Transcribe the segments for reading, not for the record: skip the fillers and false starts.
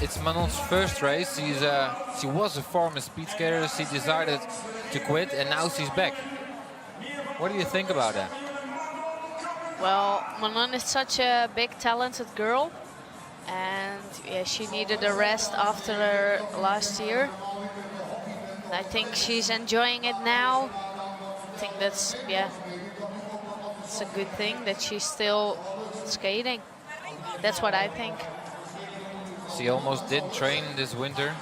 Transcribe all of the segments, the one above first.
it's Manon's first race. She was a former speed skater. She decided to quit, and now she's back. What do you think about that? Well, Manon is such a big, talented girl, and yeah, she needed a rest after last year. I think she's enjoying it now. I think that's, yeah, it's a good thing that she's still skating. That's what I think. She almost didn't train this winter.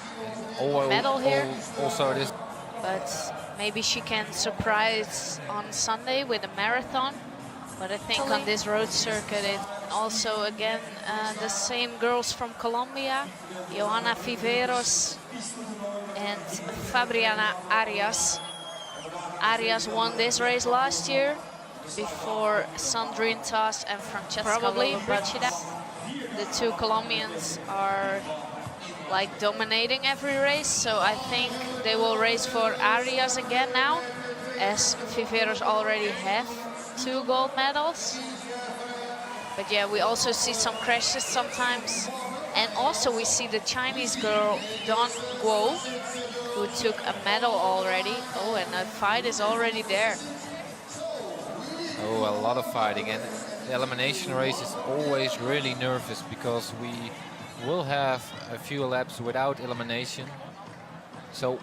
Medal here. Also this. But maybe she can surprise on Sunday with a marathon. But I think on this road circuit, it also, again, the same girls from Colombia, Johana VIVEROS and Fabriana ARIAS. ARIAS won this race last year before Sandrine BEL and Francesca LOLLOBRIGIDA. The two Colombians are like dominating every race, so I think they will race for ARIAS again now, as VIVEROS already have 2 gold medals. But yeah, we also see some crashes sometimes. And also we see the Chinese girl, Don Guo, who took a medal already. Oh, and the fight is already there. Oh, a lot of fighting. And the elimination race is always really nervous because we will have a few laps without elimination. So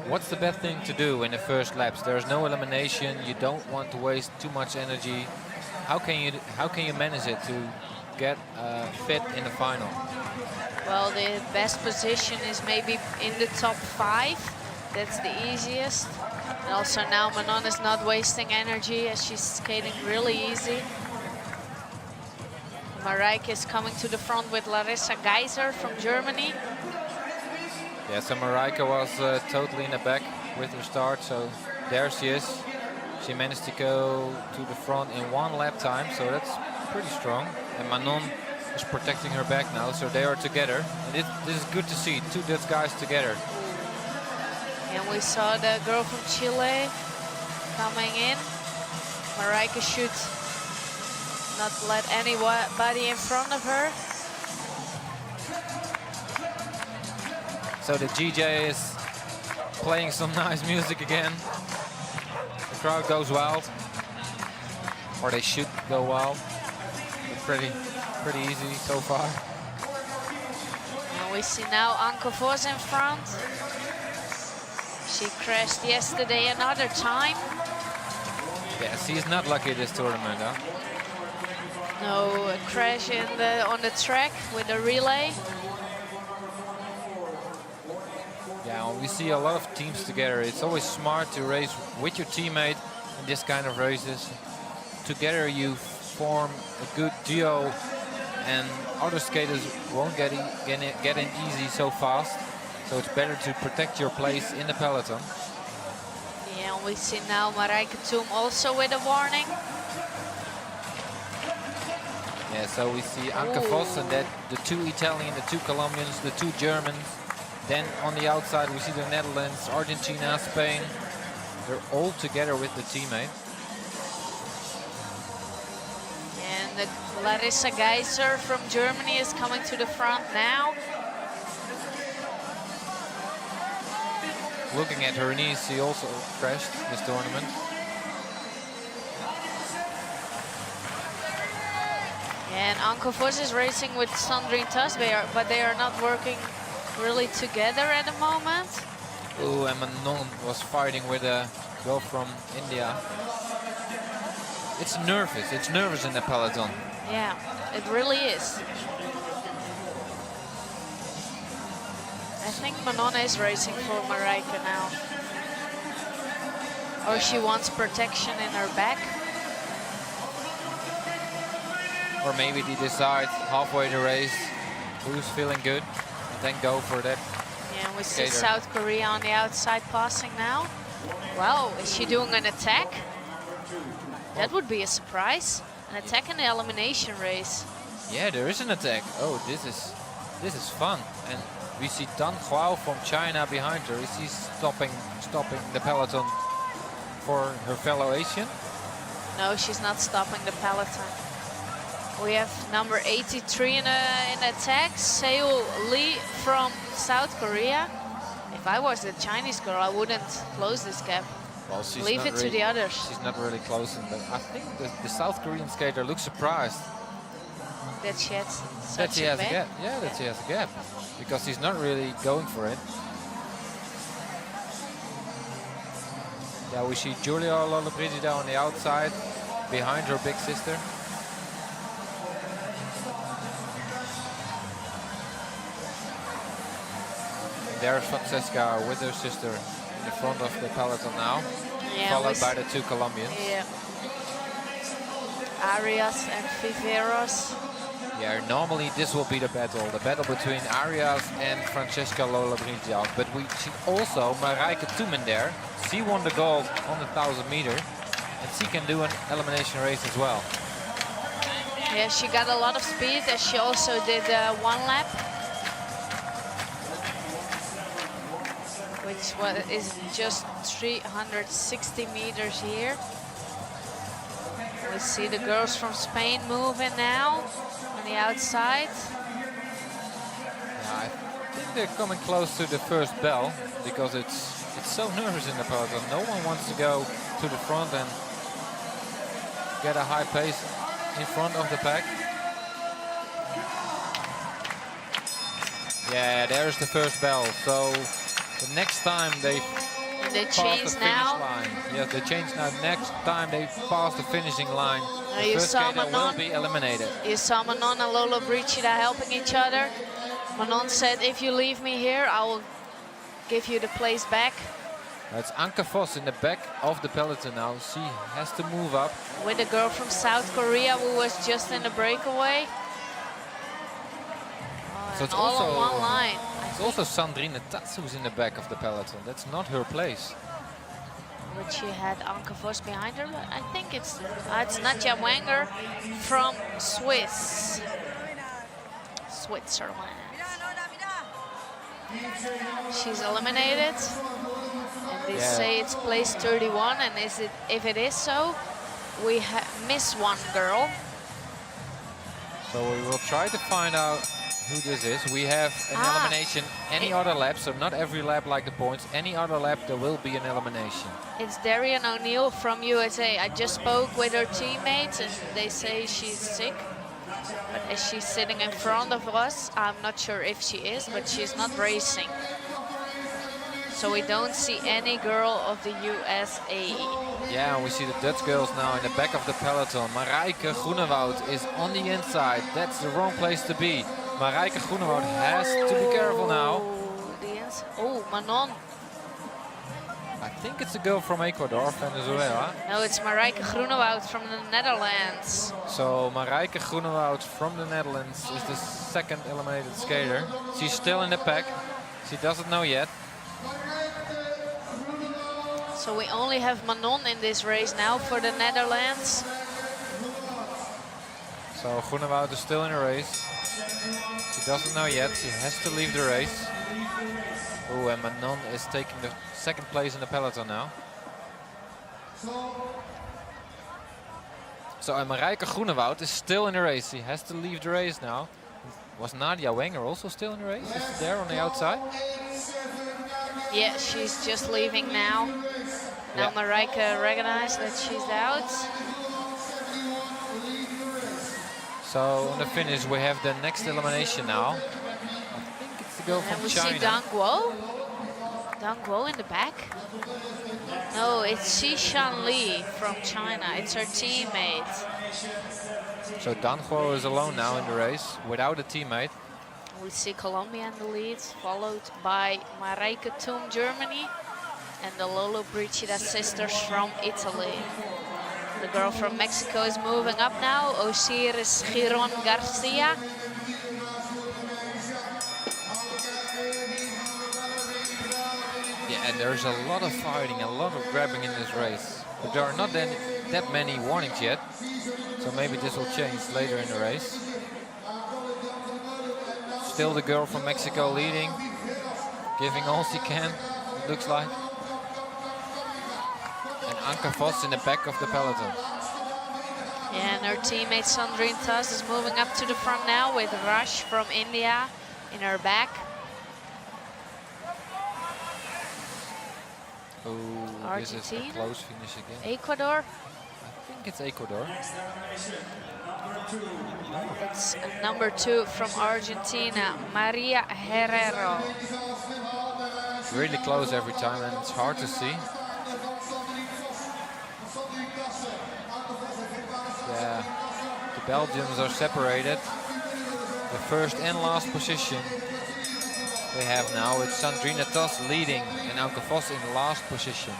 what's the best thing to do in the first laps? There's no elimination. You don't want to waste too much energy. How can you manage it to get fit in the final? Well, the best position is maybe in the top 5. That's the easiest. And also now Manon is not wasting energy as she's skating really easy. Mareike is coming to the front with Larissa GER from Germany. Yeah, so Mareike was totally in the back with her start, so there she is. She managed to go to the front in 1 lap time, so that's pretty strong. And Manon is protecting her back now, so they are together. And this is good to see, 2 Dutch guys together. And we saw the girl from Chile coming in. Mareike should not let anybody in front of her. So the GJ is playing some nice music again. The crowd goes wild, or they should go wild. It's pretty easy so far. And we see now Anke Vos in front. She crashed yesterday another time. Yeah, she's not lucky this tournament, huh? No, a crash on the track with a relay. Yeah, we see a lot of teams together. It's always smart to race with your teammate in this kind of races. Together you form a good duo, and other skaters won't get in easy so fast. So it's better to protect your place in the peloton. Yeah, and we see now Mareike THUM also with a warning. Yeah, so we see Anke Vos and that the 2 Italian, the 2 Colombians, the 2 Germans. Then on the outside we see the Netherlands, Argentina, Spain. They're all together with the teammate. And the Larissa GER from Germany is coming to the front now. Looking at her knees, she also crashed this tournament. And Anke Vos is racing with Sandrine BEL, but they are not working really together at the moment. Oh, and Manon was fighting with a girl from India. It's nervous in the peloton. Yeah, it really is. I think Manon is racing for Mareike now. Or she wants protection in her back. Or maybe they decide halfway the race who's feeling good and then go for that. Yeah, we see skater. South Korea on the outside passing now. Wow, is she doing an attack? That would be a surprise. An attack in the elimination race. Yeah, there is an attack. Oh, this is fun. And we see Dan Guo from China behind her. Is she stopping the peloton for her fellow Asian? No, she's not stopping the peloton. We have number 83 in attack, Seul Lee from South Korea. If I was the Chinese girl, I wouldn't close this gap. Well, she's Leave it to the others. She's not really closing, but I think the South Korean skater looks surprised That she has that she has a gap. gap. Yeah, that she has a gap, because she's not really going for it. Yeah, we see Giulia LOLLOBRIGIDA on the outside, behind her big sister. There's Francesca with her sister in the front of the peloton now, followed by the two Colombians. Yeah. ARIAS and VIVEROS. Yeah, normally this will be the battle between ARIAS and Francesca LOLLOBRIGIDA. But we see also Mareike GER there. She won the gold on the 1000 meter, and she can do an elimination race as well. Yeah, she got a lot of speed, and she also did one lap, which is just 360 meters here. We see the girls from Spain moving now on the outside. Yeah, I think they're coming close to the first bell, because it's so nervous in the peloton. No one wants to go to the front and get a high pace in front of the pack. Yeah, there's the first bell. So the next time they change pass the now. finish line. Yes, they change now. Next time they pass the finishing line, the first skater will be eliminated. You saw Manon and LOLLOBRIGIDA helping each other. Manon said, if you leave me here, I will give you the place back. It's Anke Vos in the back of the peloton now. She has to move up. With the girl from South Korea who was just in the breakaway. So it's all also on one line. It's also Sandrine BEL who's in the back of the peloton. That's not her place. But she had Anke Vos behind her. But I think it's Nadja Wenger from Switzerland. She's eliminated. And they say it's place 31. And if it is so, we miss one girl. So we will try to find out who this is. We have an elimination any other lap, so not every lap like the points. Any other lap there will be an elimination. It's Darian O'Neill from USA. I just spoke with her teammates and they say she's sick. But as she's sitting in front of us, I'm not sure if she is, but she's not racing. So we don't see any girl of the USA. Yeah, and we see the Dutch girls now in the back of the peloton. Mareike GER is on the inside. That's the wrong place to be. Mareike GER has to be careful now. Oh, Manon. I think it's a girl from Ecuador, Venezuela. No, it's Mareike GER from the Netherlands. So Mareike GER from the Netherlands is the second eliminated skater. She's still in the pack. She doesn't know yet. So we only have Manon in this race now for the Netherlands. So GER is still in the race. She doesn't know yet. She has to leave the race. Oh, and Manon is taking the second place in the peloton now. So and Mareike GER is still in the race. She has to leave the race now. Was Nadja Wenger also still in the race? Is she there on the outside? Yeah, she's just leaving now. Now Mareike recognized that she's out. So on the finish we have the next elimination now. I think it's the girl from and we China. see Dang Guo. Dang Guo in the back. No, it's Xishan Li from China. It's her teammate. So Dang Guo is alone now in the race without a teammate. We see Colombia in the lead, followed by Mareike THUM, Germany, and the LOLLOBRIGIDA sisters from Italy. The girl from Mexico is moving up now, Osiris Giron Garcia. Yeah, and there's a lot of fighting, a lot of grabbing in this race. But there are not that many warnings yet, so maybe this will change later in the race. Still the girl from Mexico leading, giving all she can, it looks like. And Anke Vos in the back of the peloton. And her teammate Sandrine TPE is moving up to the front now with Rush from India in her back. Oh, this is a close finish again. Ecuador. I think it's Ecuador. It's number 2 from Argentina, Maria Guerrero. Really close every time, and it's hard to see. Yeah, the Belgians are separated. The first and last position they have now. It's Sandrine TPE leading and Anke Vos in last position.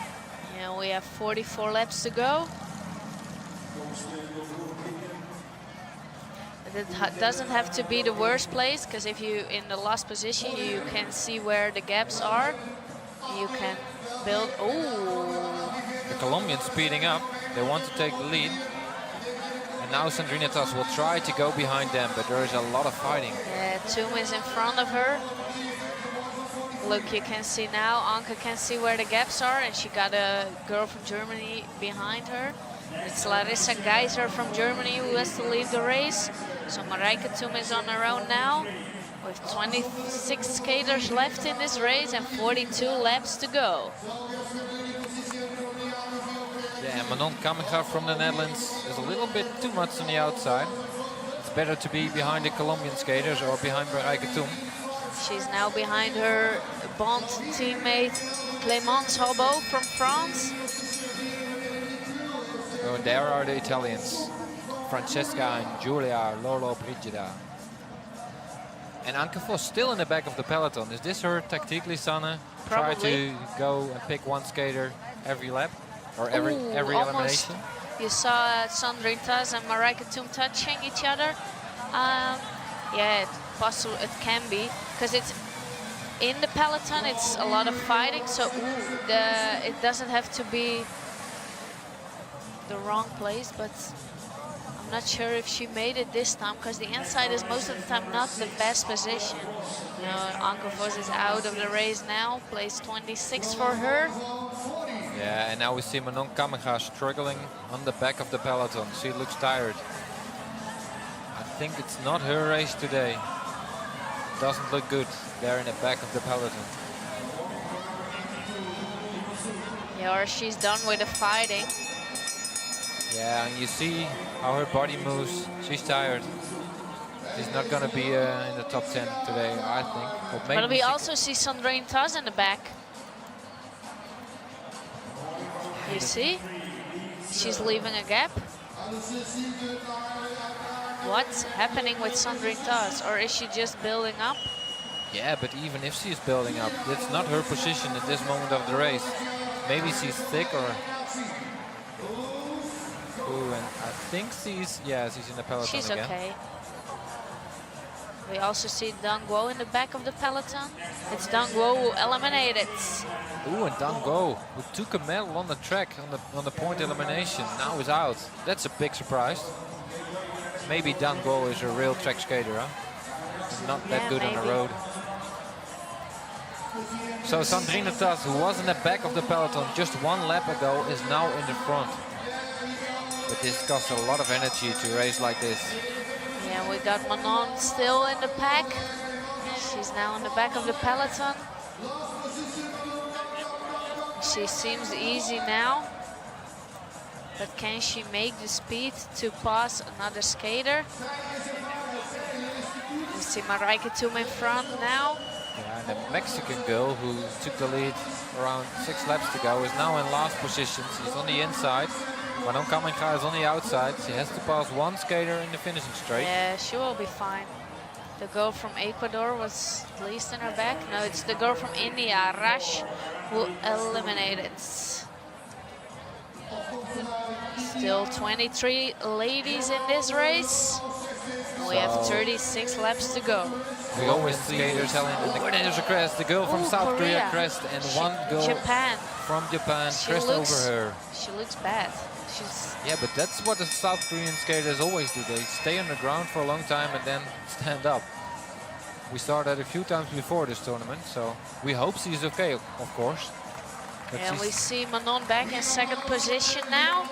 Yeah, we have 44 laps to go. It doesn't have to be the worst place, because if you in the last position, you can see where the gaps are. You can build. Oh, the Colombians speeding up. They want to take the lead. And now Sandrine TPE will try to go behind them, but there is a lot of fighting. Yeah, THUM is in front of her. Look, you can see now, Anke can see where the gaps are, and she got a girl from Germany behind her. It's Larissa Geiser from Germany who has to leave the race. So Mareike THUM is on her own now, with 26 skaters left in this race and 42 laps to go. Yeah, Manon NED from the Netherlands is a little bit too much on the outside. It's better to be behind the Colombian skaters or behind Mareike THUM. She's now behind her Bond teammate Clemence FRA from France. Oh, and there are the Italians, Francesca and Giulia LOLLOBRIGIDA. And Anke Vos still in the back of the peloton. Is this her tactique, Lisanne? Try to go and pick one skater every lap or every elimination? You saw Sandrine TPE and Mareike THUM touching each other. Yeah, possible it can be, because it's in the peloton. It's a lot of fighting, so it doesn't have to be the wrong place, but I'm not sure if she made it this time, because the inside is most of the time not the best position. You know, Anke Vos is out of the race now, place 26 for her. Yeah, and now we see Manon NED struggling on the back of the peloton. She looks tired. I think it's not her race today. Doesn't look good there in the back of the peloton. Yeah, or she's done with the fighting. Yeah, and you see how her body moves. She's tired. She's not going to be in the top 10 today, I think. But we also see Sandrine TPE in the back. You see? She's leaving a gap. What's happening with Sandrine TPE? Or is she just building up? Yeah, but even if she's building up, it's not her position at this moment of the race. Maybe she's thick or... Ooh, and I think she's in the peloton she's again. Okay. We also see Dan Guo in the back of the peloton. It's Dan Guo who eliminated. Ooh, and Dan Guo, who took a medal on the track on the point elimination, now is out. That's a big surprise. Maybe Dan Guo is a real track skater, huh? Not that good maybe on the road. So Sandrine TPE, who was in the back of the peloton just one lap ago, is now in the front. But this costs a lot of energy to race like this. Yeah, we got Manon still in the pack. She's now in the back of the peloton. She seems easy now. But can she make the speed to pass another skater? We see Mareike THUM in front now. Yeah, and the Mexican girl who took the lead around 6 laps to go is now in last position. She's on the inside. Manon NED is on the outside. She has to pass one skater in the finishing straight. Yeah, she will be fine. The girl from Ecuador was at least in her back. No, it's the girl from India, Rush, who eliminated. Still 23 ladies in this race. We have 36 laps to go. We always see skaters telling there's a crest. The girl from South Korea crest, and one girl from Japan crest over her. She looks bad. Yeah, but that's what the South Korean skaters always do. They stay on the ground for a long time and then stand up. We saw that a few times before this tournament, so we hope she's okay, of course. But yeah, we see Manon back in second position now.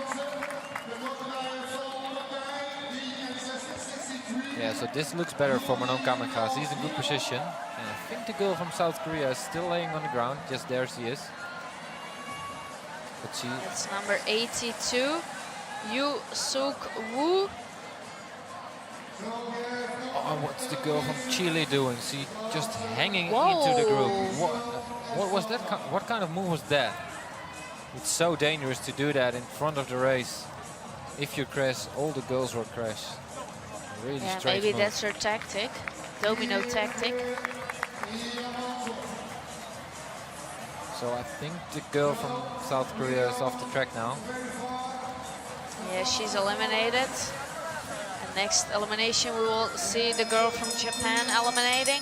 Yeah, so this looks better for Manon Kamikaze. He's in good position. And I think the girl from South Korea is still laying on the ground. Yes, there she is. But she... It's number 82, Hyosook KOR. Oh, what's the girl from Chile doing? She just hanging Whoa. into the group. What was that? What kind of move was that? It's so dangerous to do that in front of the race. If you crash, all the girls will crash. Really Yeah, strange maybe move. that's her tactic, domino tactic. So I think the girl from South Korea is off the track now. Yeah, she's eliminated. And next elimination we will see the girl from Japan eliminating.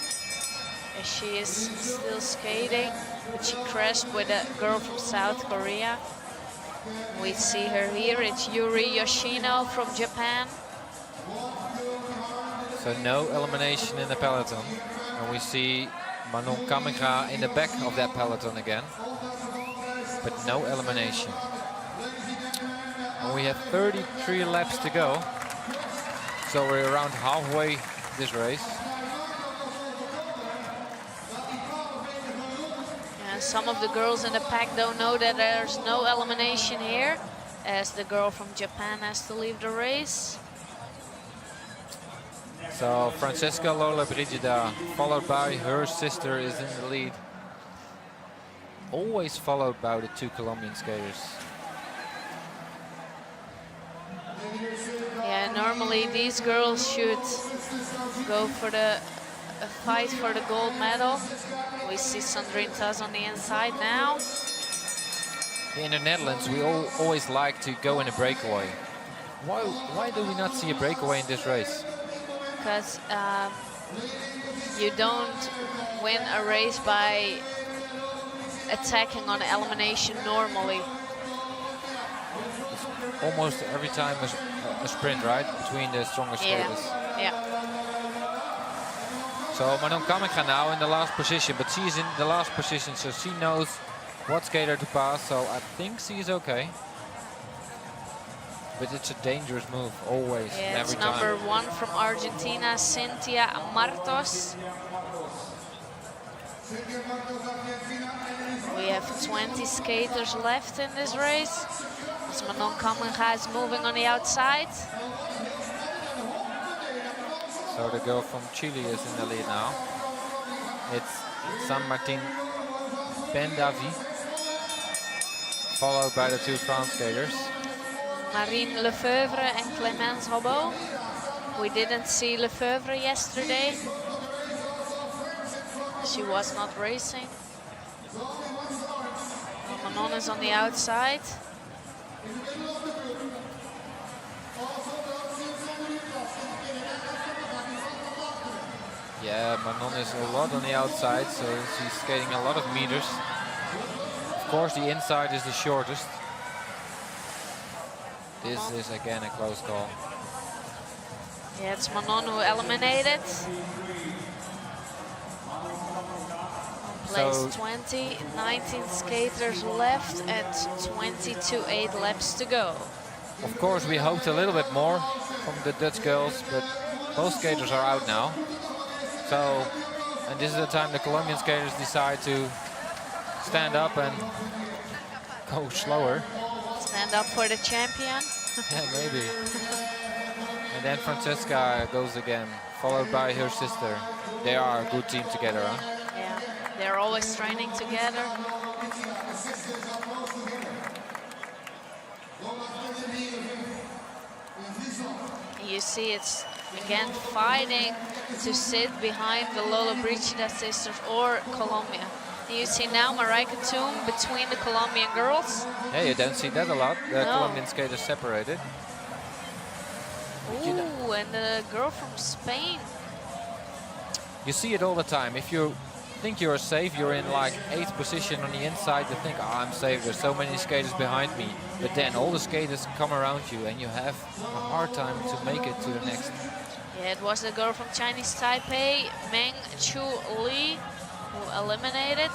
And she is still skating, but she crashed with a girl from South Korea. We see her here, it's Yuri Yoshino from Japan. So no elimination in the peloton. And we see Manon Kamikaze in the back of that peloton again. But no elimination. And we have 33 laps to go. So we're around halfway this race. And some of the girls in the pack don't know that there's no elimination here, as the girl from Japan has to leave the race. So Francesca LOLLOBRIGIDA, followed by her sister, is in the lead. Always followed by the two Colombian skaters. Yeah, normally these girls should go for the fight for the gold medal. We see Sandrine BEL on the inside now. In the Netherlands, we always like to go in a breakaway. Why do we not see a breakaway in this race? Because you don't win a race by attacking on elimination normally. It's almost every time a sprint, right? Between the strongest skaters. Yeah. So Manon Kamikaze now in the last position, but she's in the last position, so she knows what skater to pass, so I think she's okay. But it's a dangerous move, always, Yeah, every it's time. number 1 from Argentina, Cynthia Martos. We have 20 skaters left in this race. As Manon Kamikaze is moving on the outside. So the girl from Chile is in the lead now. It's San Martin PENDAVIS, followed by the two France skaters. Marine LEFEUVRE and Clemence FRA. We didn't see LEFEUVRE yesterday. She was not racing. Manon is on the outside. Yeah, Manon is a lot on the outside, so she's skating a lot of meters. Of course, the inside is the shortest. This is again a close call. Yeah, it's Manon who eliminated. Place So 20, 19 skaters left at 22.8 laps to go. of course, we hoped a little bit more from the Dutch girls, but both skaters are out now. So, and this is the time the Colombian skaters decide to stand up and go slower. Stand up for the champion. Yeah, maybe. And then Francesca goes again, followed by her sister. They are a good team together, huh? Yeah, they're always training together. You see it's again fighting to sit behind the LOLLOBRIGIDA sisters or Colombia. You see now Mareike THUM between the Colombian girls. Yeah, you don't see that a lot. The No. Colombian skaters separated. Ooh, and the girl from Spain. You see it all the time. If you think you're safe, you're in like 8th position on the inside, you think, oh, I'm safe, there's so many skaters behind me. But then all the skaters come around you and you have a hard time to make it to the next. Yeah, it was the girl from Chinese Taipei, Meng-Chu TPE, who eliminated.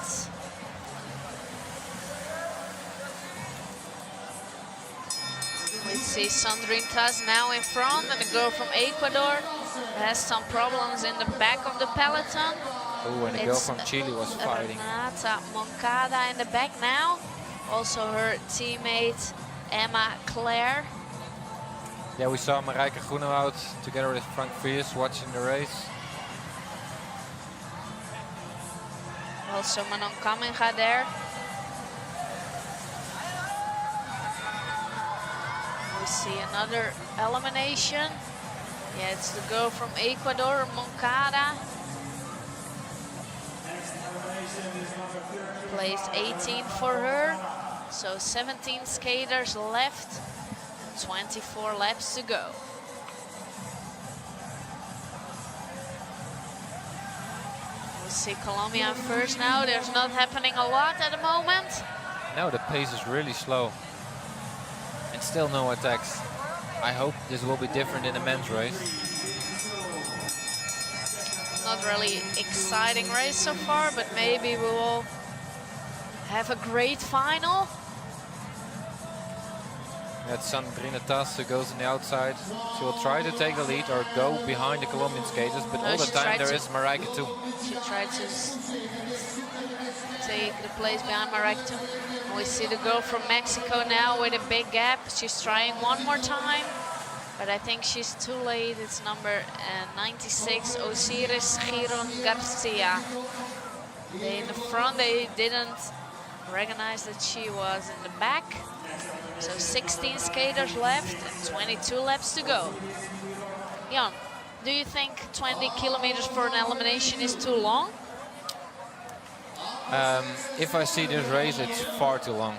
We see Sandrine BEL now in front, and the girl from Ecuador, has some problems in the back of the peloton. Oh, and the girl from Chile was fighting. Renata Moncada in the back now. Also her teammate Emma CLARE. Yeah, we saw Mareike GER out together with Frank Fries watching the race. Also Manon Kamenga there. We see another elimination. Yeah, it's the girl from Ecuador, Moncada. Place 18 for her. So 17 skaters left and 24 laps to go. We see Colombia first now. There's not happening a lot at the moment. No, the pace is really slow. And still no attacks. I hope this will be different in the men's race. Not really exciting race so far, but maybe we will have a great final. That's Sandrine BEL goes on the outside. She will try to take the lead or go behind the Colombian skaters, but all the time there is Mareike too. She tried to take the place behind Mareike too. We see the girl from Mexico now with a big gap. She's trying one more time, but I think she's too late. It's number 96, Osiris Giron Garcia. In the front, they didn't recognize that she was in the back. So 16 skaters left and 22 laps to go. Jan, do you think 20 kilometers for an elimination is too long? If I see this race, it's far too long.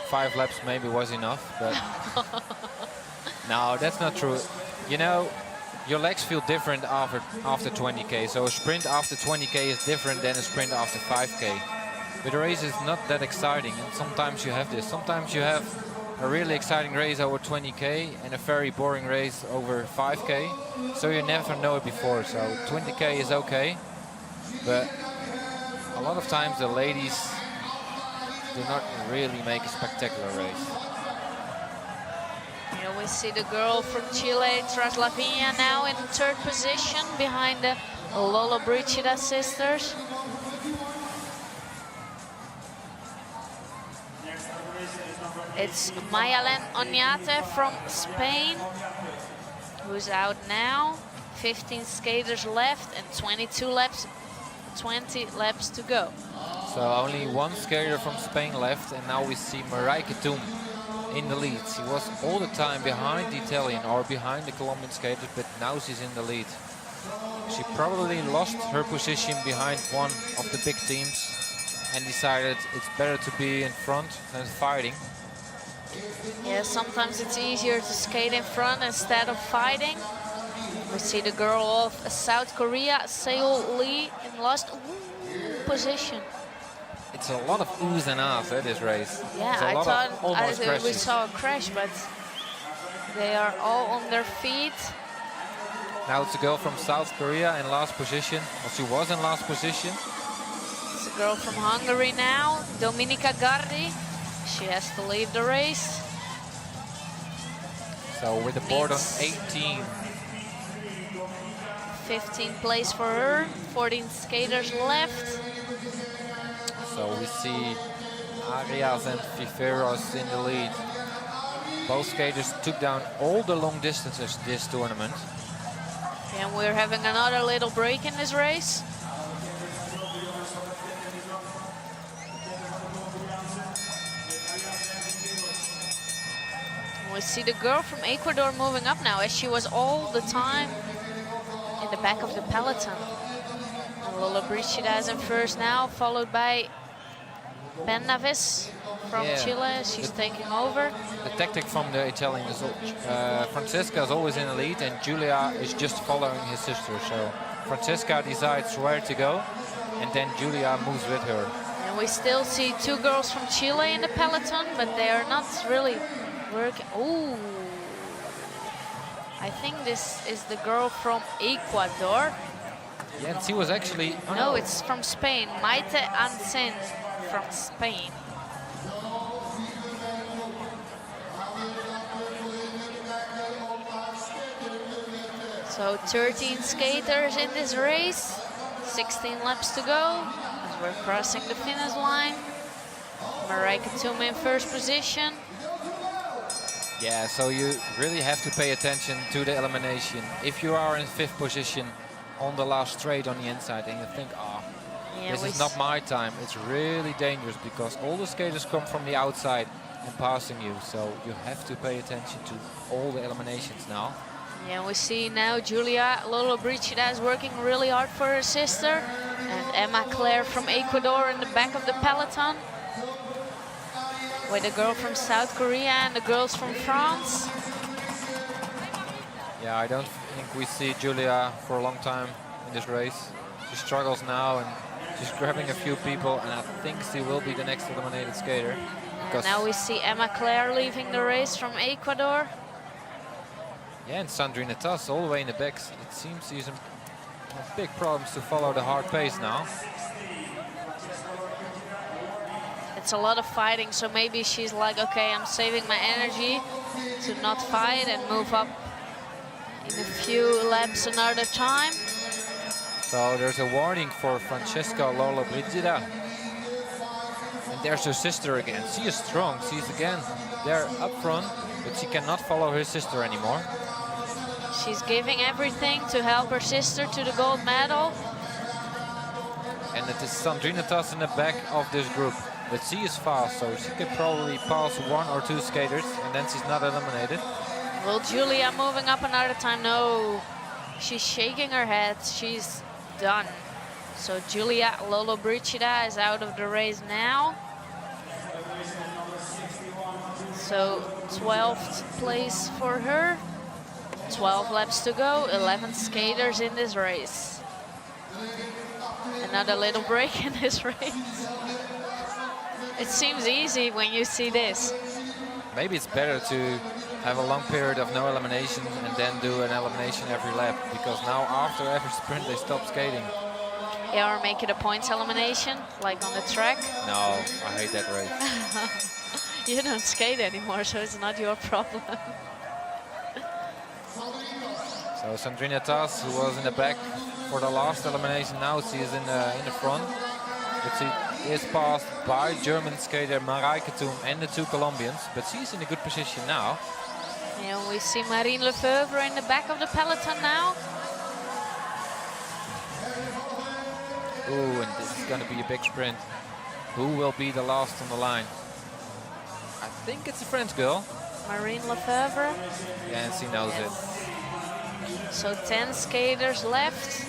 5 laps maybe was enough, but no, that's not true. You know, your legs feel different after 20k. So a sprint after 20k is different than a sprint after 5k. But the race is not that exciting, and sometimes you have this. Sometimes you have a really exciting race over 20k and a very boring race over 5k. So you never know it before. So 20k is okay, but a lot of times the ladies do not really make a spectacular race. Here we see the girl from Chile, TRASLAVIñA, now in third position behind the LOLLOBRIGIDA sisters. It's Maialen ESP from Spain, who's out now. 15 skaters left and 20 laps to go. So only one skater from Spain left, and now we see Mareike THUM in the lead. She was all the time behind the Italian or behind the Colombian skaters, but now she's in the lead. She probably lost her position behind one of the big teams and decided it's better to be in front than fighting. Yeah, sometimes it's easier to skate in front instead of fighting. We see the girl of South Korea, Seul Lee, in last position. It's a lot of oohs and ahs, this race. Yeah, I thought we saw a crash, but they are all on their feet. Now it's a girl from South Korea in last position. Well, she was in last position. It's a girl from Hungary now, Dominika HUN. She has to leave the race. So with the board on 18. 15th place for her, 14 skaters left. So we see ARIAS and VIVEROS in the lead. Both skaters took down all the long distances this tournament. And we're having another little break in this race. We see the girl from Ecuador moving up now, as she was all the time in the back of the peloton. And LOLLOBRIGIDA is in first now, followed by PENDAVIS from Chile. She's taking over. The tactic from the Italian is Francesca is always in the lead, and Giulia is just following his sister. So Francesca decides where to go, and then Giulia moves with her. And we still see two girls from Chile in the peloton, but they are not really working. Ooh, I think this is the girl from Ecuador. Yeah, and she was actually... Oh no, it's from Spain. Maite ANCÍN from Spain. So 13 skaters in this race, 16 laps to go as we're crossing the finish line. Mareike GER in first position. Yeah, so you really have to pay attention to the elimination. If you are in 5th position on the last straight on the inside and you think, oh, Yeah, this is not my time, it's really dangerous because all the skaters come from the outside and passing you. So you have to pay attention to all the eliminations now. Yeah, we see now Giulia LOLLOBRIGIDA is working really hard for her sister. And CLARE from Ecuador in the back of the peloton. With a girl from South Korea and the girls from France. Yeah, I don't think we see Giulia for a long time in this race. She struggles now and she's grabbing a few people, and I think she will be the next eliminated skater. And now we see CLARE leaving the race from Ecuador. Yeah, and Sandrine ITA all the way in the back. It seems she's in big problems to follow the hard pace now. It's a lot of fighting, so maybe she's like, okay, I'm saving my energy to not fight and move up in a few laps another time. So there's a warning for Francesca LOLLOBRIGIDA. And there's her sister again. She is strong. She's again there up front, but she cannot follow her sister anymore. She's giving everything to help her sister to the gold medal. And it is Sandrine ITA in the back of this group. But she is fast, so she could probably pass 1 or 2 skaters, and then she's not eliminated. Will Giulia moving up another time? No. She's shaking her head. She's done. So Giulia LOLLOBRIGIDA is out of the race now. So 12th place for her. 12 laps to go, 11 skaters in this race. Another little break in this race. It seems easy when you see this. Maybe it's better to have a long period of no elimination and then do an elimination every lap, because now after every sprint they stop skating. Yeah, or make it a points elimination, like on the track. No, I hate that race. You don't skate anymore, so it's not your problem. So Sandrine ITA, who was in the back for the last elimination, now she is in the front. But she is passed by German skater Mareike GER and the 2 Colombians, but she's in a good position now. Yeah, we see Marine LEFEUVRE in the back of the peloton now. Ooh, and this is going to be a big sprint. Who will be the last on the line? I think it's a French girl. Marine LEFEUVRE. Yeah, and she knows it. So 10 skaters left.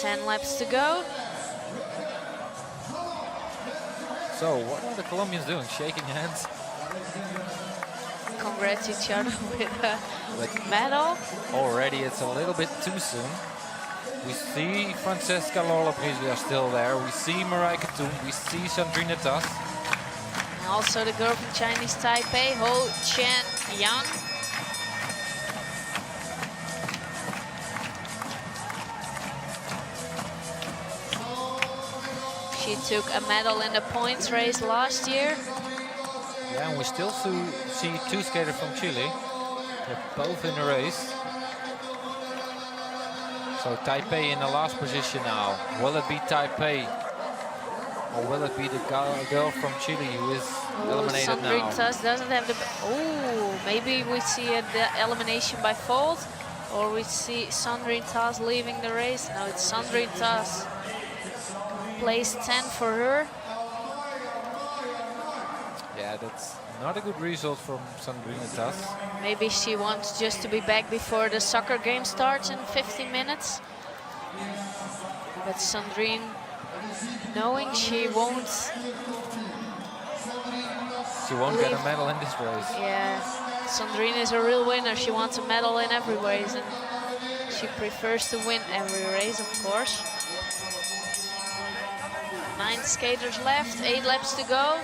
10 laps to go. So what are the Colombians doing? Shaking hands? Congrats each other with a medal. Already it's a little bit too soon. We see Francesca LOLLOBRIGIDA still there. We see Mareike GER. We see Sandrine ITA. And also the girl from Chinese Taipei, Ho-Chen TPE. She took a medal in the points race last year. Yeah, and we still see 2 skaters from Chile. They're both in the race. So Taipei in the last position now. Will it be Taipei? Or will it be the girl from Chile who is eliminated Sandrine now? ITA doesn't have the... Oh, maybe we see the elimination by fault. Or we see Sandrine ITA leaving the race. No, it's Sandrine ITA. Place 10 for her. Yeah, that's not a good result from Sandrine ITA. Maybe she wants just to be back before the soccer game starts in 15 minutes. But Sandrine, knowing she won't get a medal in this race. Yeah, Sandrine is a real winner. She wants a medal in every race, and she prefers to win every race, of course. 9 skaters left, 8 laps to go.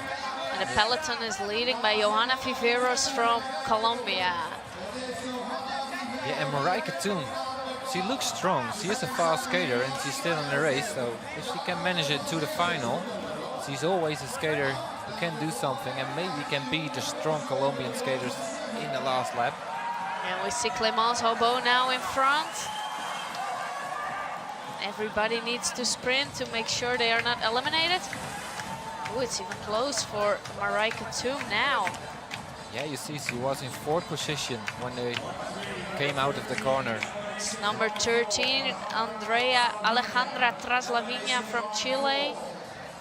And the peloton is leading by Johana VIVEROS from Colombia. Yeah, and Mareike GER, she looks strong. She is a fast skater and she's still in the race. So if she can manage it to the final, she's always a skater who can do something and maybe can beat the strong Colombian skaters in the last lap. And we see Clemence HALBOUT now in front. Everybody needs to sprint to make sure they are not eliminated. Oh, it's even close for Mareike GER now. Yeah, you see she was in 4th position when they came out of the corner. It's number 13, Alejandra TRASLAVIñA from Chile.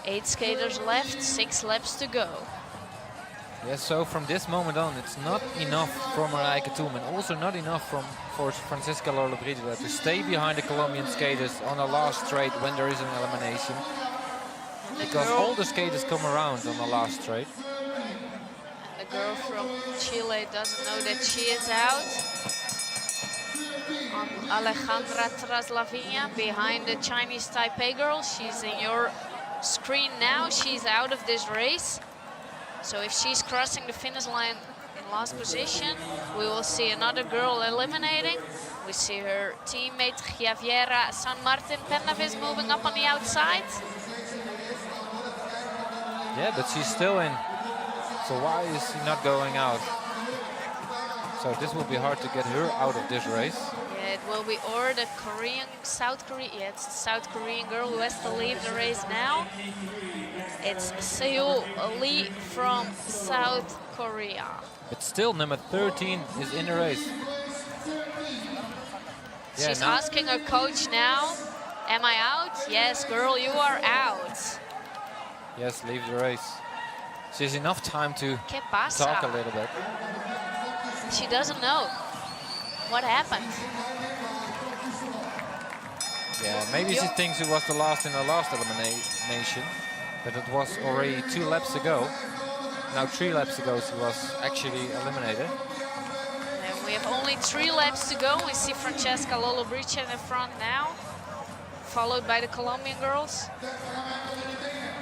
8 skaters left, 6 laps to go. Yeah, so from this moment on, it's not enough for Mareike GER and also not enough for Francesca LOLLOBRIGIDA to stay behind the Colombian skaters on the last straight when there is an elimination. Because all the skaters come around on the last straight. And the girl from Chile doesn't know that she is out. Alejandra TRASLAVIñA behind the Chinese Taipei girl. She's in your screen now. She's out of this race. So if she's crossing the finish line in last position, we will see another girl eliminating. We see her teammate Javiera San Martin PENDAVIS moving up on the outside. Yeah, but she's still in. So why is she not going out? So this will be hard to get her out of this race. Yeah, it will be or the South Korean, yeah, it's the South Korean girl who has to leave the race now. It's Seul Lee from South Korea. But still, number 13 is in the race. She's asking her coach now, am I out? Yes, girl, you are out. Yes, leave the race. She has enough time to ¿Qué pasa? talk a little bit. She doesn't know what happened. Yeah, maybe she thinks it was the last in the last elimination, but it was already 2 laps ago. Now 3 laps ago she was actually eliminated. And we have only 3 laps to go. We see Francesca LOLLOBRIGIDA in the front now, followed by the Colombian girls.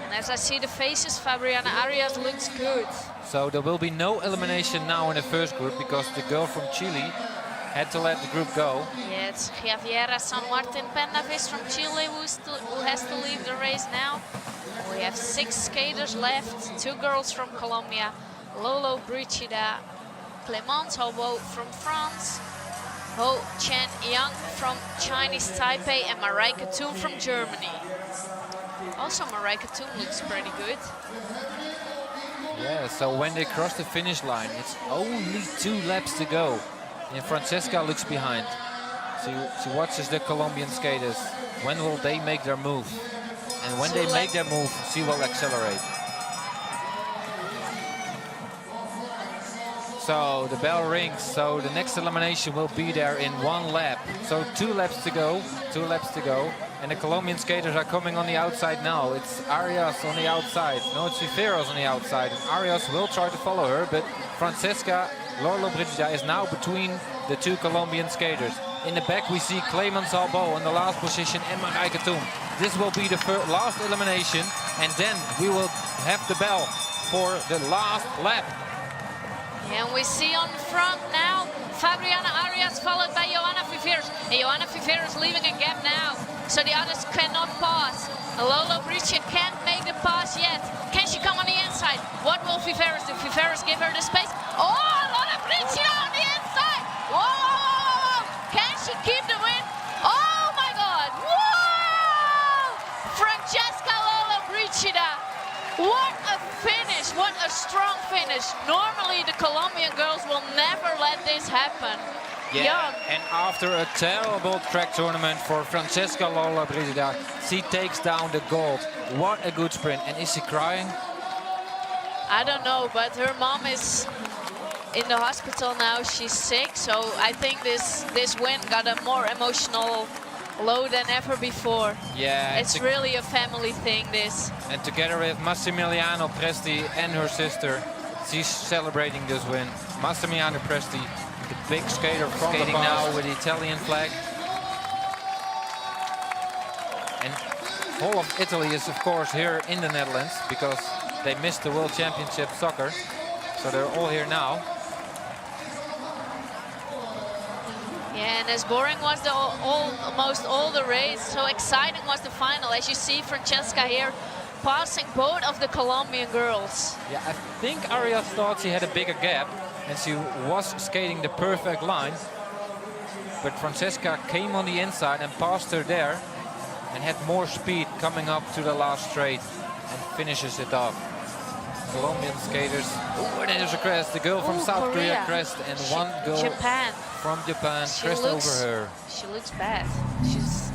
And as I see the faces, Fabriana ARIAS looks good. So there will be no elimination now in the first group because the girl from Chile had to let the group go. Yeah, it's Javiera San Martin PENDAVIS from Chile who has to leave the race now. We have 6 skaters left, 2 girls from Colombia, LOLLOBRIGIDA, Clemence HALBOUT from France, Ho-Chen TPE from Chinese Taipei, and Mareike GER from Germany. Also, Mareike GER looks pretty good. Yeah, so when they cross the finish line, it's only 2 laps to go. And Francesca looks behind. She watches the Colombian skaters. When will they make their move? And when they make their move, she will accelerate. So the bell rings, so the next elimination will be there in 1 lap. So 2 laps to go, 2 laps to go. And the Colombian skaters are coming on the outside now. It's ARIAS on the outside. No, it's VIVEROS on the outside. And ARIAS will try to follow her, but Francesca LOLLOBRIGIDA is now between the 2 Colombian skaters. In the back we see Clemence HALBOUT in the last position and Mareike GER. This will be the last elimination, and then we will have the bell for the last lap. And we see on front now, Fabriana ARIAS followed by Johana VIVEROS. And Johana VIVEROS leaving a gap now, so the others cannot pass. LOLLOBRIGIDA can't make the pass yet. Can she come on the inside? What will VIVEROS do? VIVEROS give her the space. Oh, LOLLOBRIGIDA on the inside! Whoa! Can she keep the win? Oh my God! Whoa! Francesca LOLLOBRIGIDA. What a finish, what a strong finish. Normally the Colombian girls will never let this happen. Yeah, and after a terrible track tournament for Francesca LOLLOBRIGIDA, she takes down the gold. What a good sprint. And is she crying? I don't know, but her mom is in the hospital now. She's sick, so I think this win got a more emotional low than ever before. Yeah, it's really a family thing, this. And together with Massimiliano Presti and her sister, she's celebrating this win. Massimiliano Presti, the big skater from skating now with the Italian flag. And all of Italy is of course here in the Netherlands because they missed the World Championship soccer. So they're all here now. Yeah, and as boring was almost all the race, so exciting was the final. As you see Francesca here passing both of the Colombian girls. Yeah, I think ARIAS thought she had a bigger gap, and she was skating the perfect line. But Francesca came on the inside and passed her there and had more speed coming up to the last straight and finishes it off. Colombian skaters. Oh, and there's a crest. The girl from South Korea crest, and one girl from Japan crest over her. She looks bad. She's